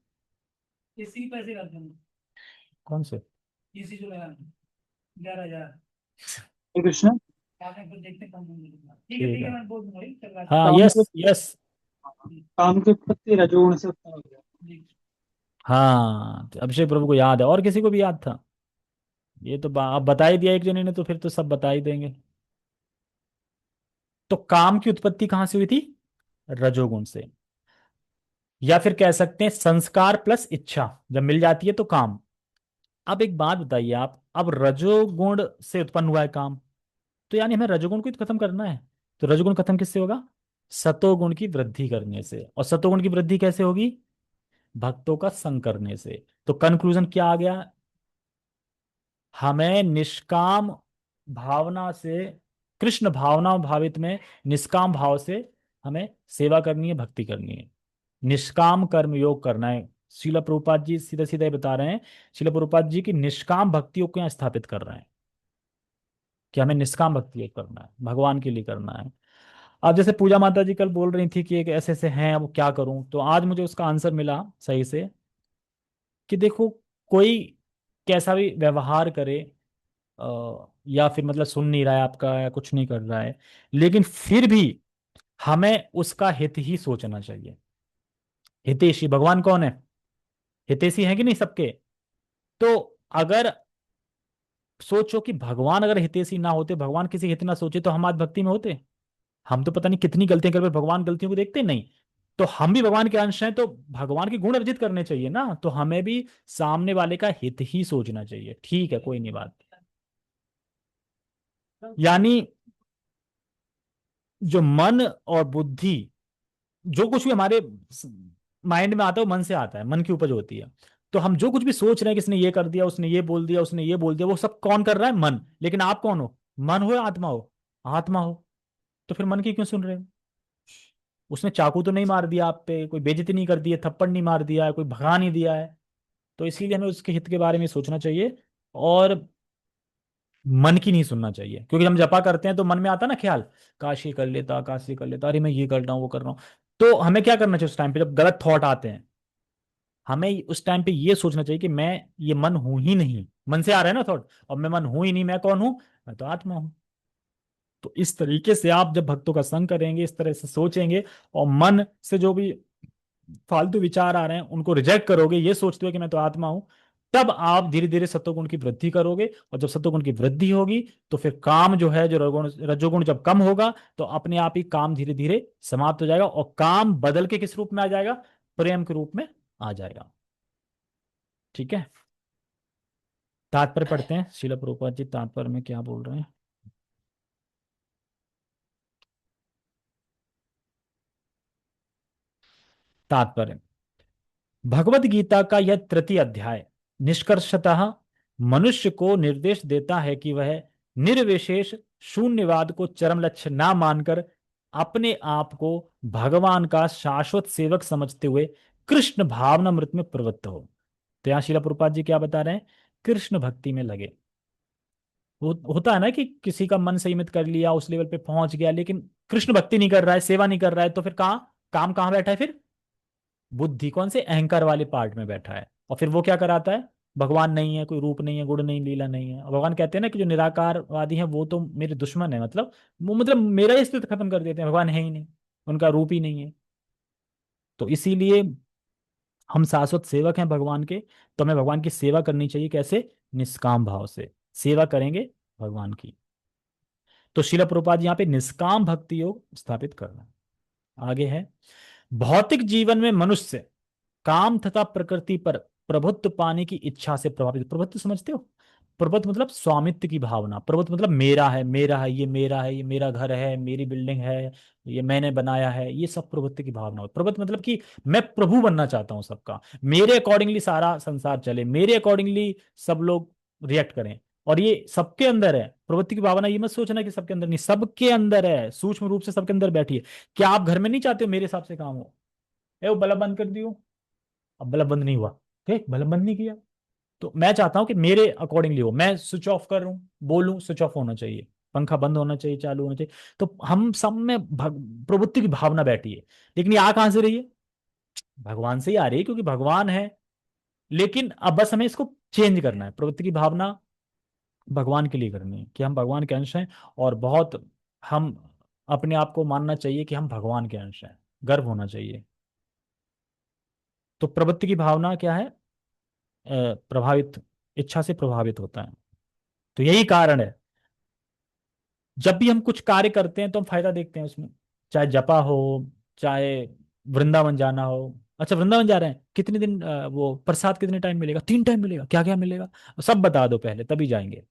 इसी पैसे करते हैं। कौन से? इसी जो लगा 11,000। हरे कृष्ण। आपने फिर देखते कम होने लगा। ठीक है ठीक ठीक है, है। मैं बोल दूंगा ये चल रहा हाँ, काम के यस यस। काम की उत्पत्ति रजोगुण से उत्पन्न हो गया। है। हाँ, तो अभिषेक प्रभु को याद है, और किसी को भी याद था? ये तो आप बता ही दिया एक जने ने, तो फिर तो सब बता ही देंगे। तो काम की उत्पत्ति कहां से हुई थी? रजोगुण से। या फिर कह सकते हैं संस्कार प्लस इच्छा जब मिल जाती है तो काम। अब एक बात बताइए आप, अब रजोगुण से उत्पन्न हुआ है काम, तो यानी हमें रजोगुण को ही तो खत्म करना है। तो रजोगुण खत्म किससे होगा? सतोगुण की वृद्धि करने से। और सतोगुण की वृद्धि कैसे होगी? भक्तों का संग करने से। तो कंक्लूजन क्या आ गया? हमें निष्काम भावना से, कृष्ण भावना भावित में निष्काम भाव से हमें सेवा करनी है, भक्ति करनी है, निष्काम कर्म योग करना है। शिला प्रभुपाद जी सीधे सीधे बता रहे हैं, शिला प्रभुपाद जी की निष्काम भक्तियों को यहाँ स्थापित कर रहे हैं कि हमें निष्काम भक्ति योग करना है, भगवान के लिए करना है। अब जैसे पूजा माता जी कल बोल रही थी कि एक ऐसे ऐसे हैं, अब क्या करूं, तो आज मुझे उसका आंसर मिला सही से कि देखो, कोई कैसा भी व्यवहार करे, या फिर मतलब सुन नहीं रहा है आपका या कुछ नहीं कर रहा है, लेकिन फिर भी हमें उसका हित ही सोचना चाहिए। हितैषी भगवान कौन है? हितैषी है कि नहीं सबके? तो अगर सोचो कि भगवान अगर हितैषी ना होते, भगवान किसी हित ना सोचे, तो हम आज भक्ति में होते? हम तो पता नहीं कितनी गलतियां कर रहे, भगवान गलतियों को देखते नहीं। तो हम भी भगवान के अंश हैं, तो भगवान के गुण अर्जित करने चाहिए ना, तो हमें भी सामने वाले का हित ही सोचना चाहिए। ठीक है, कोई नहीं बात। यानी जो मन और बुद्धि, जो कुछ भी हमारे माइंड में आता है वो मन से आता है, मन की उपज होती है। तो हम जो कुछ भी सोच रहे हैं, किसने ये कर दिया, उसने ये बोल दिया, उसने ये बोल दिया, वो सब कौन कर रहा है? मन। लेकिन आप कौन हो? मन हो या आत्मा हो? आत्मा हो। तो फिर मन की क्यों सुन रहे हो? उसने चाकू तो नहीं मार दिया आप पे, कोई बेइज्जती नहीं कर दी है, थप्पड़ नहीं मार दिया है, कोई भगा नहीं दिया है। तो इसीलिए हमें उसके हित के बारे में सोचना चाहिए, और मन की नहीं सुनना चाहिए। क्योंकि हम जपा करते हैं तो मन में आता ना ख्याल, काश ये कर लेता, काश ये कर लेता, अरे मैं ये कर रहा हूँ, वो कर रहा हूँ। तो हमें क्या करना चाहिए उस टाइम पे जब गलत थॉट आते हैं? हमें उस टाइम पे ये सोचना चाहिए कि मैं ये मन हूं ही नहीं। मन से आ रहा है ना थॉट, और मैं मन हूं ही नहीं, मैं कौन हूं? मैं तो आत्मा हूं। तो इस तरीके से आप जब भक्तों का संग करेंगे, इस तरह से सोचेंगे, और मन से जो भी फालतू विचार आ रहे हैं उनको रिजेक्ट करोगे, ये सोचते हुए कि मैं तो आत्मा हूं, तब आप धीरे धीरे सत्वगुण की वृद्धि करोगे। और जब सत्वगुण की वृद्धि होगी, तो फिर काम जो है, जो रजोगुण रजोगुण जब कम होगा, तो अपने आप ही काम धीरे धीरे समाप्त हो जाएगा, और काम बदल के किस रूप में आ जाएगा? प्रेम के रूप में आ जाएगा। ठीक है, तात्पर्य पढ़ते हैं, श्रील प्रभुपाद जी तात्पर्य में क्या बोल रहे हैं। तात्पर्य, भगवत गीता का यह तृतीय अध्याय निष्कर्षतः मनुष्य को निर्देश देता है कि वह निर्विशेष शून्यवाद को चरम लक्ष्य ना मानकर अपने आप को भगवान का शाश्वत सेवक समझते हुए कृष्ण भावनामृत में प्रवृत्त हो। तो यहाँ श्रील प्रभुपाद जी क्या बता रहे हैं? कृष्ण भक्ति में लगे। होता है ना कि किसी का मन संयमित कर लिया, उस लेवल पे पहुंच गया, लेकिन कृष्ण भक्ति नहीं कर रहा है, सेवा नहीं कर रहा है, तो फिर कहाँ काम, कहाँ बैठा है फिर? बुद्धि कौन से अहंकार वाले पार्ट में बैठा है। और फिर वो क्या कराता है? भगवान नहीं है, कोई रूप नहीं है, गुण नहीं, लीला नहीं है। और भगवान कहते हैं ना कि जो निराकारवादी हैं वो तो मेरे दुश्मन है, मतलब वो मतलब मेरा ही अस्तित्व खत्म कर देते हैं, भगवान है ही नहीं, उनका रूप ही नहीं है। तो इसीलिए हम शाश्वत सेवक हैं भगवान के, तो हमें भगवान की सेवा करनी चाहिए। कैसे? निष्काम भाव से सेवा करेंगे भगवान की। तो शिला प्रभुपाद यहाँ पे निष्काम भक्ति योग स्थापित करना। आगे है, भौतिक जीवन में मनुष्य काम तथा प्रकृति पर प्रभुत्व पाने की इच्छा से प्रभावित। प्रभुत्व समझते हो? प्रभुत्व मतलब स्वामित्व की भावना, प्रभुत्व मतलब मेरा है, मेरा है, ये मेरा है, ये मेरा घर है, मेरी बिल्डिंग है, ये मैंने बनाया है, ये सब प्रभुत्व की भावना हो। प्रभुत्व मतलब कि मैं प्रभु बनना चाहता हूँ सबका, मेरे अकॉर्डिंगली सारा संसार चले, मेरे अकॉर्डिंगली सब लोग रिएक्ट करें। और ये सबके अंदर है प्रवृत्ति की भावना। ये मत सोचना कि सबके अंदर नहीं, सबके अंदर है, सूक्ष्म रूप से सबके अंदर बैठी है। क्या आप घर में नहीं चाहते हो मेरे हिसाब से काम हो? ए वो बल्ब बंद कर दियो, अब बल्ब बंद नहीं हुआ, ठीक, बल्ब बंद नहीं किया, तो मैं चाहता हूं कि मेरे अकॉर्डिंगली हो, मैं स्विच ऑफ कर रहा हूं, बोलूं स्विच ऑफ होना चाहिए, पंखा बंद होना चाहिए, चालू होना चाहिए। तो हम सब में प्रवृत्ति की भावना बैठी है, लेकिन ये आ कहां से रही है? भगवान से ही आ रही है, क्योंकि भगवान है। लेकिन अब बस हमें इसको चेंज करना है, प्रवृत्ति की भावना भगवान के लिए करनी है कि हम भगवान के अंश हैं। और बहुत हम अपने आप को मानना चाहिए कि हम भगवान के अंश हैं, गर्व होना चाहिए। तो प्रवृत्ति की भावना क्या है? प्रभावित, इच्छा से प्रभावित होता है। तो यही कारण है, जब भी हम कुछ कार्य करते हैं तो हम फायदा देखते हैं उसमें, चाहे जपा हो, चाहे वृंदावन जाना हो। अच्छा, वृंदावन जा रहे हैं, कितने दिन वो प्रसाद कितने टाइम मिलेगा? 3 टाइम मिलेगा, क्या क्या मिलेगा सब बता दो पहले, तभी जाएंगे।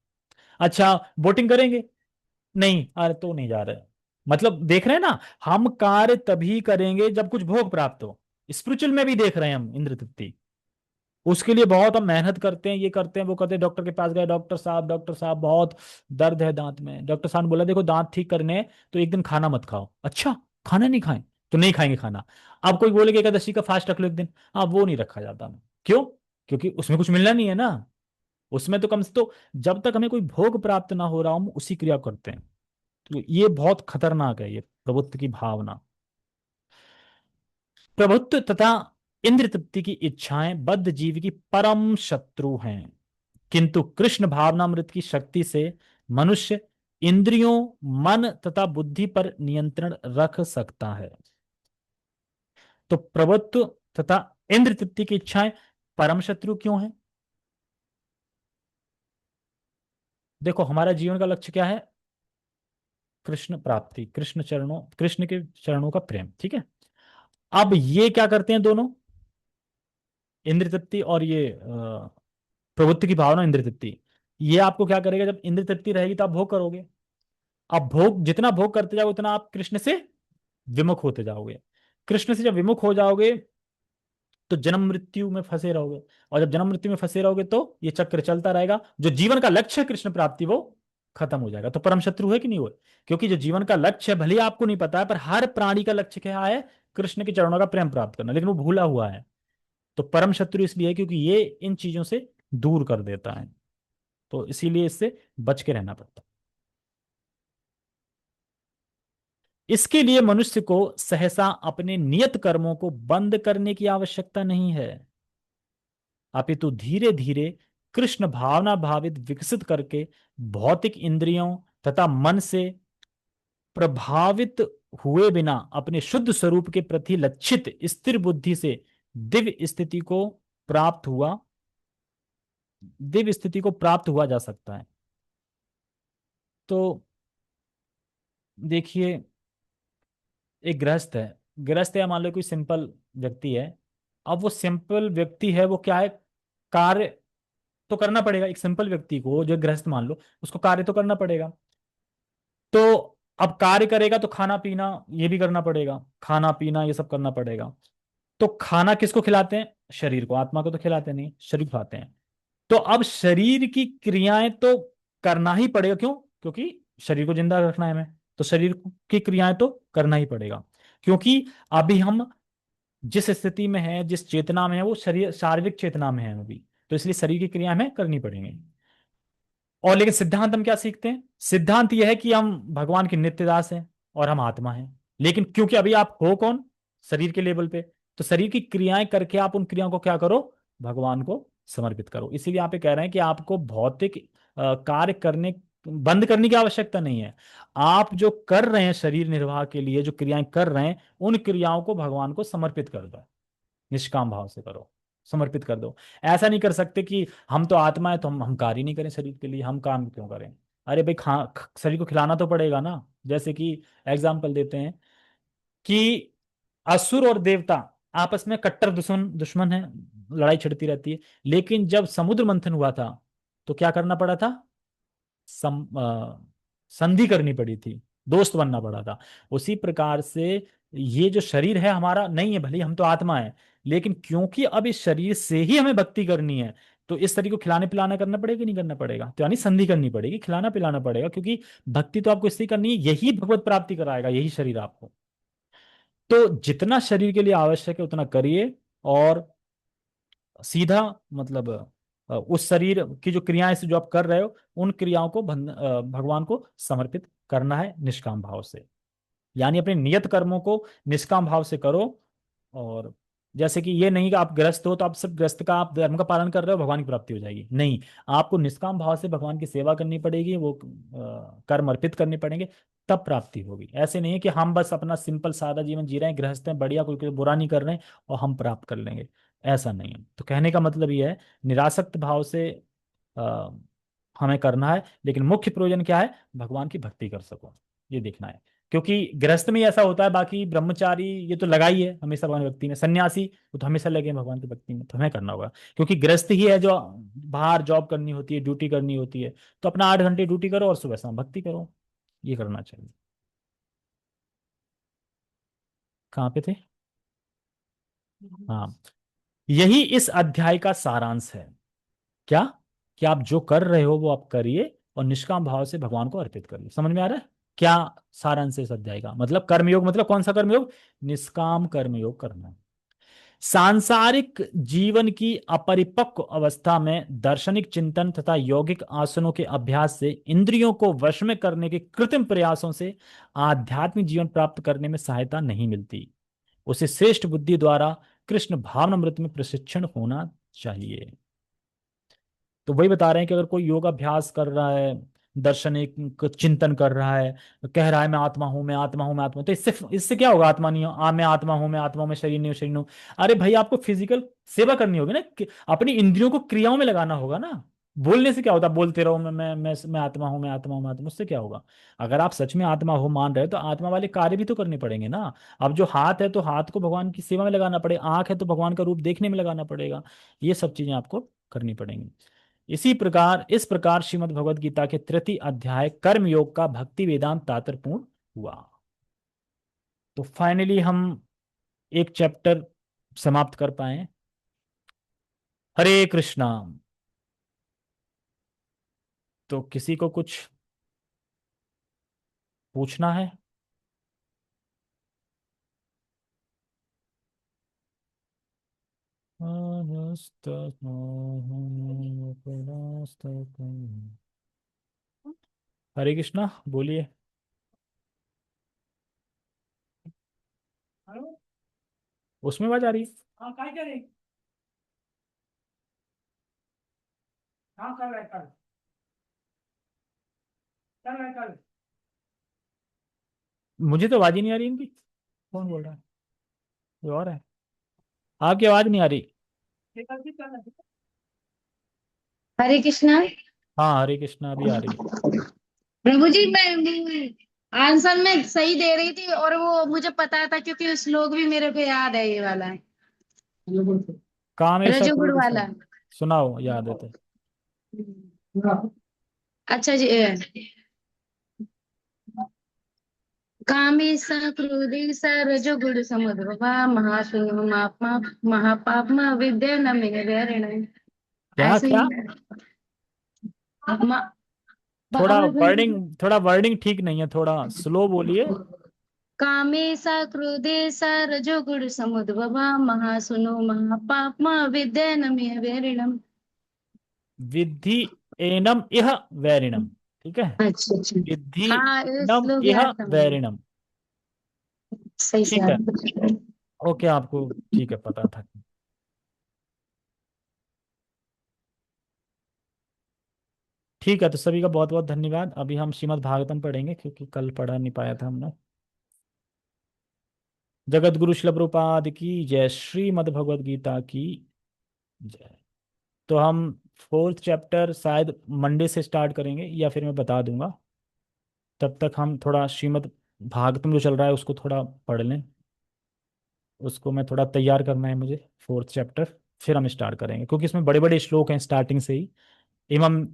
अच्छा, बोटिंग करेंगे? नहीं, अरे तो नहीं जा रहे। मतलब देख रहे हैं ना, हम कार्य तभी करेंगे जब कुछ भोग प्राप्त हो। स्पिरिचुअल में भी देख रहे हैं हम इंद्र तृप्ति। उसके लिए बहुत हम मेहनत करते हैं, ये करते हैं वो करते हैं। डॉक्टर के पास गए, डॉक्टर साहब बहुत दर्द है दांत में। डॉक्टर साहब ने बोला देखो दांत ठीक करने हैं तो एक दिन खाना मत खाओ। अच्छा, खाना नहीं खाएं तो नहीं खाएंगे खाना। अब कोई बोले कि एकादशी का फास्ट रख लो एक दिन, हाँ वो नहीं रखा जाता। क्यों? क्योंकि उसमें कुछ मिलना नहीं है ना। उसमें तो कम से तो जब तक हमें कोई भोग प्राप्त ना हो रहा हम उसी क्रिया को करते हैं। तो ये बहुत खतरनाक है, ये प्रभुत्व की भावना। प्रभुत्व तथा इंद्र तृप्ति की इच्छाएं बद्ध जीव की परम शत्रु हैं, किंतु कृष्ण भावनामृत की शक्ति से मनुष्य इंद्रियों, मन तथा बुद्धि पर नियंत्रण रख सकता है। तो प्रभुत्व तथा इंद्र तृप्ति की इच्छाएं परम शत्रु क्यों है? देखो हमारा जीवन का लक्ष्य क्या है? कृष्ण प्राप्ति, कृष्ण के चरणों का प्रेम, ठीक है। अब ये क्या करते हैं दोनों, इंद्र तृप्ति और ये प्रवृत्ति की भावना इंद्र तृप्ति, ये आपको क्या करेगा? जब इंद्र तृप्ति रहेगी तो आप भोग करोगे। अब भोग जितना भोग करते जाओगे उतना आप कृष्ण से विमुख होते जाओगे। कृष्ण से जब विमुख हो जाओगे तो जन्म मृत्यु में फंसे रहोगे। और जब जन्म मृत्यु में फंसे रहोगे तो ये चक्र चलता रहेगा। जो जीवन का लक्ष्य है कृष्ण प्राप्ति वो खत्म हो जाएगा। तो परम शत्रु है कि नहीं हुए? क्योंकि जो जीवन का लक्ष्य है, भले ही आपको नहीं पता है, पर हर प्राणी का लक्ष्य क्या है? कृष्ण के चरणों का प्रेम प्राप्त करना, लेकिन वो भूला हुआ है। तो परम शत्रु इसलिए है क्योंकि ये इन चीजों से दूर कर देता है। तो इसीलिए इससे बच के रहना पड़ता है। इसके लिए मनुष्य को सहसा अपने नियत कर्मों को बंद करने की आवश्यकता नहीं है, अपितु धीरे धीरे कृष्ण भावना भावित विकसित करके भौतिक इंद्रियों तथा मन से प्रभावित हुए बिना अपने शुद्ध स्वरूप के प्रति लक्षित स्थिर बुद्धि से दिव्य स्थिति को प्राप्त हुआ दिव्य स्थिति को प्राप्त हुआ जा सकता है। तो देखिए, एक गृहस्थ है, गृहस्थ या मान लो कोई सिंपल व्यक्ति है। अब वो सिंपल व्यक्ति है, वो क्या है, कार्य तो करना पड़ेगा। एक सिंपल व्यक्ति को जो गृहस्थ मान लो, उसको कार्य तो करना पड़ेगा। तो अब कार्य करेगा तो खाना पीना ये भी करना पड़ेगा, खाना पीना ये सब करना पड़ेगा। तो खाना किसको खिलाते हैं? शरीर को। आत्मा को तो खिलाते नहीं, शरीर को खाते हैं। तो अब शरीर की क्रियाएं तो करना ही पड़ेगा। क्यों? क्योंकि शरीर को जिंदा रखना है हमें, तो शरीर की क्रियाएं तो करना ही पड़ेगा। क्योंकि अभी हम जिस स्थिति में है, जिस चेतना में है, वो शरीर शारीरिक चेतना में है अभी। तो इसलिए शरीर की क्रिया हमें करनी पड़ेंगी। और लेकिन सिद्धांत हम क्या सीखते हैं? सिद्धांत यह है कि हम भगवान के नित्य दास हैं और हम आत्मा हैं। लेकिन क्योंकि अभी आप हो कौन? शरीर के लेवल पे। तो शरीर की क्रियाएं करके आप उन क्रियाओं को क्या करो? भगवान को समर्पित करो। इसीलिए यहाँ पे कह रहे हैं कि आपको भौतिक कार्य करने बंद करने की आवश्यकता नहीं है। आप जो कर रहे हैं शरीर निर्वाह के लिए, जो क्रियाएं कर रहे हैं, उन क्रियाओं को भगवान को समर्पित कर दो। निष्काम भाव से करो, समर्पित कर दो। ऐसा नहीं कर सकते कि हम तो आत्मा है तो हम कार्य ही नहीं करें शरीर के लिए, हम काम क्यों करें? अरे भाई शरीर को खिलाना तो पड़ेगा ना। जैसे कि एग्जाम्पल देते हैं कि असुर और देवता आपस में कट्टर दुश्मन दुश्मन है, लड़ाई छिड़ती रहती है। लेकिन जब समुद्र मंथन हुआ था तो क्या करना पड़ा था? संधि करनी पड़ी थी, दोस्त बनना पड़ा था। उसी प्रकार से ये जो शरीर है हमारा नहीं है, भले ही हम तो आत्मा है, लेकिन क्योंकि अब इस शरीर से ही हमें भक्ति करनी है, तो इस शरीर को खिलाने पिलाना करना पड़ेगा कि नहीं करना पड़ेगा? तो यानी संधि करनी पड़ेगी, खिलाना पिलाना पड़ेगा। क्योंकि भक्ति तो आपको इससे करनी है, यही भगवत प्राप्ति कराएगा, यही शरीर आपको। तो जितना शरीर के लिए आवश्यक है उतना करिए, और सीधा मतलब उस शरीर की जो क्रियाएं से जो आप कर रहे हो, उन क्रियाओं को भगवान को समर्पित करना है निष्काम भाव से। यानी अपने नियत कर्मों को निष्काम भाव से करो। और जैसे कि ये नहीं कि आप ग्रस्त हो तो आप सिर्फ ग्रस्त का आप धर्म का पालन कर रहे हो भगवान की प्राप्ति हो जाएगी, नहीं। आपको निष्काम भाव से भगवान की सेवा करनी पड़ेगी, वो कर्म अर्पित करने पड़ेंगे, तब प्राप्ति होगी। ऐसे नहीं है कि हम बस अपना सिंपल सादा जीवन जी रहे हैं, गृहस्थ हैं, बढ़िया, कोई कोई बुरा नहीं कर रहे हैं और हम प्राप्त कर लेंगे, ऐसा नहीं है। तो कहने का मतलब ये है, निरासक्त भाव से अ, हमें करना है, लेकिन मुख्य प्रयोजन क्या है? भगवान की भक्ति कर सको, ये देखना है। क्योंकि गृहस्थ में ही ऐसा होता है, बाकी ब्रह्मचारी ये तो लगा ही है हमेशा भगवान की भक्ति में, सन्यासी वो तो हमेशा लगे हैं भगवान की भक्ति में, तो हमें करना होगा। क्योंकि गृहस्थ ही है जो बाहर जॉब करनी होती है, ड्यूटी करनी होती है, तो अपना 8 घंटे ड्यूटी करो और सुबह शाम भक्ति करो, ये करना चाहिए। कहाँ पे थे? हाँ, यही इस अध्याय का सारांश है। क्या? कि आप जो कर रहे हो वो आप करिए और निष्काम भाव से भगवान को अर्पित करिए। समझ में आ रहा है क्या सारांश है इस अध्याय का? मतलब कर्मयोग, मतलब कौन सा कर्मयोग? निष्काम कर्मयोग करना। सांसारिक जीवन की अपरिपक्व अवस्था में दार्शनिक चिंतन तथा यौगिक आसनों के अभ्यास से इंद्रियों को वश में करने के कृत्रिम प्रयासों से आध्यात्मिक जीवन प्राप्त करने में सहायता नहीं मिलती। उसे श्रेष्ठ बुद्धि द्वारा कृष्ण भावनामृत में प्रशिक्षण होना चाहिए। तो वही बता रहे हैं कि अगर कोई योग अभ्यास कर रहा है, दार्शनिक चिंतन कर रहा है, कह रहा है मैं आत्मा हूं, मैं आत्मा हूं, मैं आत्मा हूं, तो इससे इससे क्या होगा? आत्मा नहीं हो, मैं आत्मा हूं, मैं आत्मा हूं, मैं शरीर नहीं हूं, शरीर नहीं हूं। अरे भाई, आपको फिजिकल सेवा करनी होगी ना, अपनी इंद्रियों को क्रियाओं में लगाना होगा ना। बोलने से क्या होता? बोलते रहो मैं आत्मा हूं, मैं आत्मा हूं, मैं आत्मा, उससे क्या होगा? अगर आप सच में आत्मा हो मान रहे हो तो आत्मा वाले कार्य भी तो करने पड़ेंगे ना। अब जो हाथ है तो हाथ को भगवान की सेवा में लगाना पड़ेगा, आंख है तो भगवान का रूप देखने में लगाना पड़ेगा। ये सब चीजें आपको करनी पड़ेंगी। इस प्रकार श्रीमद् भगवद गीता के तृतीय अध्याय कर्म योग का भक्ति वेदांत तात्पर्यपूर्ण हुआ। तो फाइनली हम एक चैप्टर समाप्त कर पाए। हरे कृष्णा। तो किसी को कुछ पूछना है? हरे कृष्णा, बोलिए। हेलो। उसमें आवाज आ रही है? हाँ, काय करे? हाँ, कर रहा है, कर रहा है, कर। मुझे तो आवाज ही नहीं आ रही इनकी। कौन बोल रहा है? कोई और है? आपकी आवाज नहीं आ रही। ये कर भी कर रहा है। हरे कृष्णा। हाँ, हरे कृष्णा भी आ रही है। प्रभु जी, मैं आंसर में सही दे रही थी और वो मुझे पता था क्योंकि श्लोक भी मेरे को याद है, ये वाला काम ऐसा रजोगुण क्रोध वाला। सुनाओ, याद है तो। अच्छा जी, कामी सा क्रोधी सा रजोगुण समुद्भवा महाशून्य महापापमा विद्या न मे वैरिण। क्या ऐसे क्या? ही म- थोड़ा वर्डिंग ठीक नहीं है, थोड़ा स्लो बोलिए। कामे सा क्रोधे सा रजोगुण समुद्भवा महासुनो महापापमा विद्या न मे वैरिणम। विद्धि एनम इह वैरिणम। ठीक है। अच्छा अच्छा। विद्धि हाँ, ये एनम श्लोक इह याद था मुझे। वैरिणम। सही से ठीक है। याद था। ओके, आपको ठीक है, पता था। ठीक है, तो सभी का बहुत बहुत धन्यवाद। अभी हम श्रीमद् भागवतम पढ़ेंगे क्योंकि कल पढ़ा नहीं पाया था हमने। जगत गुरु शिल प्रभुपाद की जय, श्रीमद् भगवद गीता की जय। तो हम फोर्थ चैप्टर शायद मंडे से स्टार्ट करेंगे या फिर मैं बता दूंगा। तब तक हम थोड़ा श्रीमद् भागवतम जो चल रहा है उसको थोड़ा पढ़ लें। उसको मैं थोड़ा तैयार करना है मुझे, फोर्थ चैप्टर। फिर हम स्टार्ट करेंगे क्योंकि इसमें बड़े बड़े श्लोक हैं स्टार्टिंग से ही। इमम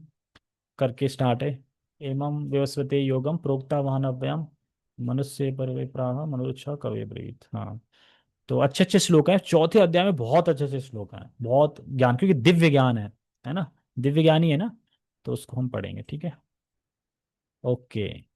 करके स्टार्ट है। इमम व्यवस्वते योगम प्रोक्ता वहानव्याम मनुष्य पर वे प्राह मनुष्य कवे ब्रीत। हाँ, तो अच्छे अच्छे श्लोक हैं चौथे अध्याय में, बहुत अच्छे अच्छे श्लोक हैं, बहुत ज्ञान, क्योंकि दिव्य ज्ञान है ना? दिव्य ज्ञान ही है ना। तो उसको हम पढ़ेंगे, ठीक है। ओके।